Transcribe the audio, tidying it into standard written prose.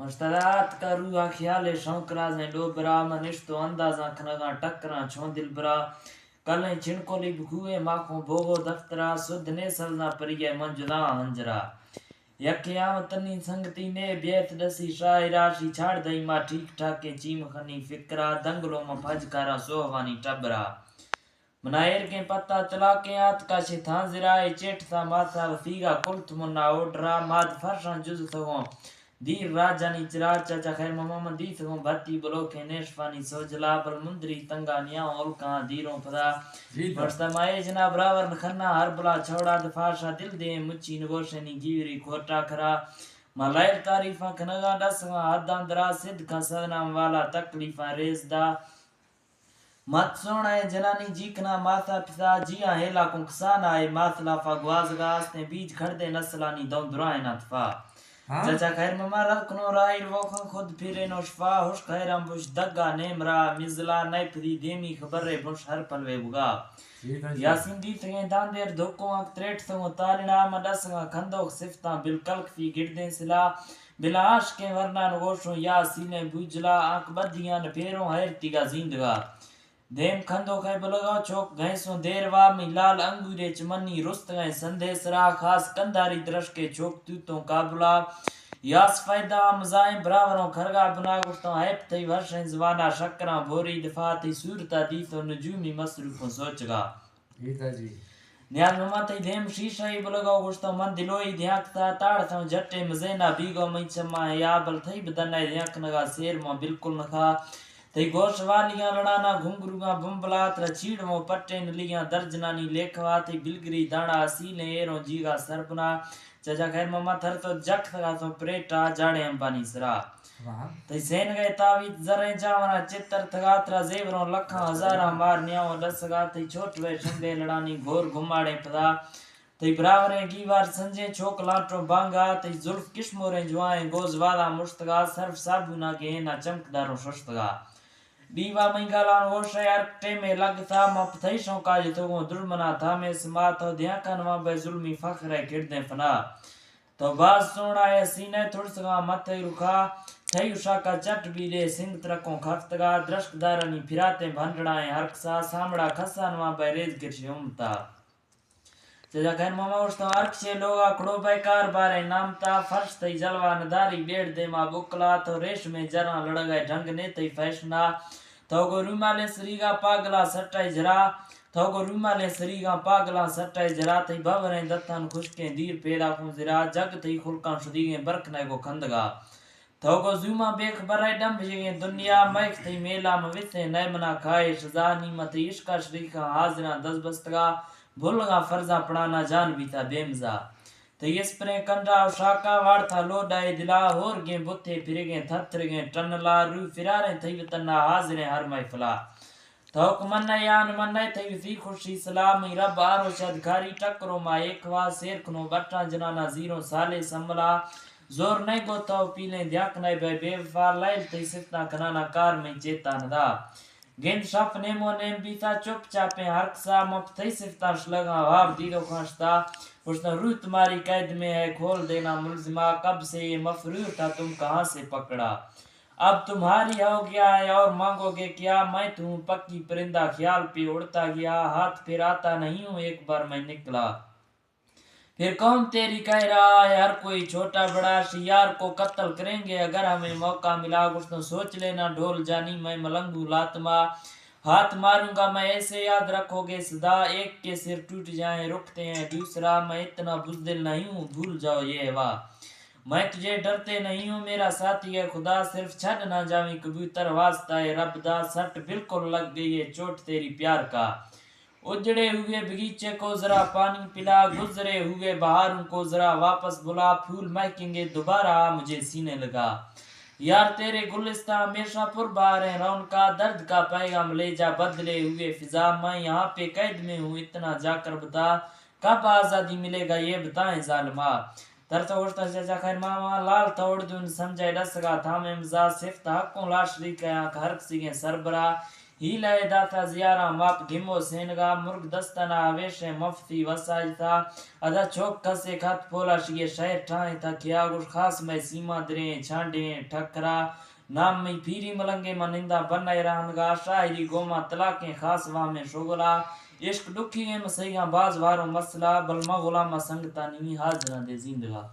مشترات کا روحا خیال شوق رازیں ڈوبرا منش تو اندازاں کھنگاں ٹکراں چھون دل برا کلیں چھنکولی بکھوئے ماکھوں بھوگو دفترا سدھنے سلنا پریے منجلاں ہنجرا یکیاں تنی سنگتی نے بیت دسی شاعراشی چھاڑ دئی ماں ٹھیک ٹھاکے چیم خنی فکرا دنگلوں میں بھج کارا سوہوانی ٹبرا منائر کے پتا چلا کے آت کا شیطان زرائے چیٹ سا ماسا وسیگا کلت منا اوڈرا ماد فرشان جز سگوں دیر راجانی چرا چاچا خیر محمد دی سگوں بھتی بلو کے نیشفانی سوجلا بل مندری تنگا نیا اولکاں دیروں پدا برستمائے جناب راور نخنا ہر بلا چھوڑا دفاشا دل دے مچی نگوشنی گیوری کھوٹا کرا ملائر تعریفاں کھنگا ڈسگاں حداں درا صد کا سدنام والا تکلیفاں ریز دا مت سونا ہے جنانی جیکنا ماتا پسا جیا ہیلا کن کسان آئے ماسلا فا گوازگا اسنے بیج کھڑ دے نسلانی دون درائے نتفا چچا خیر مما رکھنو رائی روکھن خود پھرے نو شفا ہوش خیرم بش دگا نیمرا مزلا نائی پھری دیمی خبر رے بش ہر پلوے بگا یاسین دی تھگیں داندیر دھوکوں اک تریٹ سنگو تالنا مڈسگا کھندوک صفتاں بالکلک فی گردیں سلا بلا عاشقیں ورنہ نگوشوں یا سینے بوجلا آنکھ بدیاں نپیروں حیرتی گا زیندگا دیم کھندو خے بلگاو چوک گھنسوں دیروا می لال انگورے چمنی رست گئے سندے سرا خاص کنداری درش کے چوک توتوں کابلا یاس فائدہ مزائیں براوروں کھرگا بنا گفتوں حیب تھی ورشیں زوانا شکراں بھوری دفاع تھی صورتا دیتو نجومی مصروفوں سوچ گا نیاز مما تھی دیم شیشہ ہی بلگاو گشتوں من دلوئی دھیاکتا تاڑ تھوں جٹے مزینہ بیگو میں چما یا بل تھی بدنائی دھیاک نگا سیر مو بالکل نخا تی گوش والیاں لڑانا گھنگروگاں بمبلات رچیڑوں پٹے نلیاں درجنانی لیکھوا تی بلگری دانا اسیلیں ایروں جیگا سرپنا چچا خیر مما تھر تو جک تھگا تو پریٹا جاڑے امبانی سرا تی سین گئے تاویت زریں جاونا چتر تھگا ترا زیوروں لکھاں ہزاراں مار نیاؤں ڈسگا تی چھوٹ وے شنبے لڑانی گھور گھماڑے پدا تی براوریں گیوار سنجیں چوک لانٹوں بانگا تی زلف کشموریں جوائیں گوز والا مشتگا صرف صابونہ گہنا چمکداروں ششتگا دیوا منگالان ہوشے ارکٹے میں لگتا مپ تھیشوں کا جتوں درمنا تھا میں سماتو دیا کنوا بے ظلمی فخر ہے کردیں فنا تو باز سونا ہے سینے تھڑسگا متے رکھا تھئی اشا کا چٹ بیرے سنگ ترکوں کھفتگا درشک دارانی پھراتے بھنڈڑائیں ہرکسا سامڑا کھسانوا بے ریز گرشی امتا چجا خیر ماما وشتو ارکشے لوگا کڑو بیکار بارے نامتا فرش تی جلوہ نداری بیڑ دے ما بکلا تو ریش میں جران لڑ گئے ڈھنگ نے تی فیشنا توگو رومالے سریگا پاگلا سٹائی جرا توگو رومالے سریگا پاگلا سٹائی جرا تی بھوریں دتان خشکیں دیر پیدا کن زرا جگ تی خلقان شدیگیں برکنے کو کھندگا توگو زوما بیک برائی ڈم بھیگیں دنیا میک تی میلا مویسے نئے منا کھائے شزا نیمتی عشقہ شریکہ حاضران دز بستگا بھولگا فرضا پڑھانا جان بیتا بیمزا تی اس پریں کنڈا و شاکا وار تھا لوڈائے دلا ہور گیں بتے پھرگیں تھتر گیں ٹنلا رو فراریں تھی وطنہ حاضریں ہر محفلا توک منہ یان منہ تھی فی خوشی سلامی رب آرو شدکاری ٹکرو ما ایکوا سیر کنو بٹا جنانا زیروں سالے سملا زور نہیں گو تو پیلیں دیاک نہیں بے بے وفا لائل تی سفتنا کنانا کار میں چیتا ندا گند شف نیمو نیم بیتا چپ چاپیں ہرکسا مپ تھی سفتا شلگا واب دیدو خانشتا پشتا روح تمہاری قید میں ہے کھول دینا ملزمہ کب سے یہ مفرور تھا تم کہاں سے پکڑا اب تمہاری ہو گیا ہے اور مانگو گے کیا میں تم پکی پرندہ خیال پہ اڑتا گیا ہاتھ پھر آتا نہیں ہوں ایک بار میں نکلا پھر قوم تیری کہہ رہا ہے ہر کوئی چھوٹا بڑا شیار کو قتل کریں گے اگر ہمیں موقع ملا گشتوں سوچ لینا ڈھول جانی میں ملنگو لاتما ہاتھ ماروں گا میں ایسے یاد رکھو گے صدا ایک کے سر ٹوٹ جائیں رکتے ہیں دوسرا میں اتنا بزدل نہیں ہوں بھول جاؤ یہ ہوا میں تجھے ڈرتے نہیں ہوں میرا ساتھی ہے خدا صرف چھڑ نہ جاویں کبوتر واسطہ ہے رب دا سٹ بالکل لگ گئی ہے چوٹ تیری پیار کا اجڑے ہوئے بگیچے کو ذرا پانی پلا گزرے ہوئے بہاروں کو ذرا واپس بلا پھول مہکیں گے دوبارہ مجھے سینے لگا یار تیرے گلستہ ہمیشہ پر بہار ہیں رون کا درد کا پیغام لے جا بدلے ہوئے فضا میں یہاں پہ قید میں ہوں اتنا جا کر بتا کب آزادی ملے گا یہ بتائیں ظالمہ ترتا ہوشتا چچا خیر ماما لال توڑ دون سمجھے ڈسگا تھا میں مزا صفت حقوں لا شریک ہے آنکھ ہر کسی کے سربراہ ہی لائے داتا زیارہ ماپ گھمو سینگا مرگ دستنا آویش مفتی وسائل تھا ادا چوک کسے کھت پولا شیئے شہر ٹھائیں تھا کیا گوش خاص میں سیما دریں چھانڈیں ٹھکرا نام میں پیری ملنگے منندہ بنائے رہنگا شاعری گوما طلاقیں خاص میں شغلہ عشق دکھی ہیں مسیحاں باز وارو مسئلہ بلما غلامہ سنگتا نیمی حاضرہ دے زندگاہ